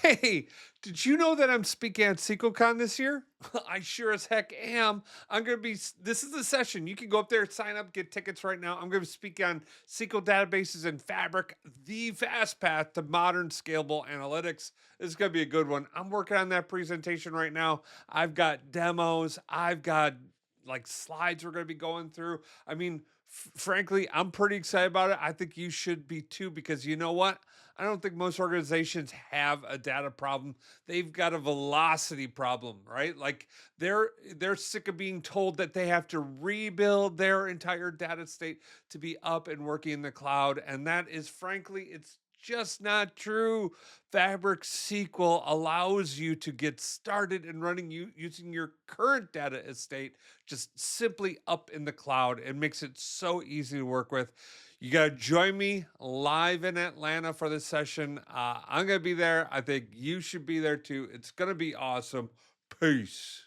Hey, did you know that I'm speaking at SQLCon this year? I sure as heck am. I'm going to be, this is the session. You can go up there, sign up, get tickets right now. I'm going to speak on SQL databases and Fabric, the fast path to modern scalable analytics. This is going to be a good one. I'm working on that presentation right now. I've got demos, I've got like slides we're going to be going through. I mean, frankly, I'm pretty excited about it. I think you should be too, because you know what? I don't think most organizations have a data problem. They've got a velocity problem, right? Like they're sick of being told that they have to rebuild their entire data state to be up and working in the cloud, and that is frankly it's just not true. Fabric SQL allows you to get started and running using your current data estate just simply up in the cloud. It makes it so easy to work with. You got to join me live in Atlanta for this session. I'm going to be there. I think you should be there too. It's going to be awesome. Peace.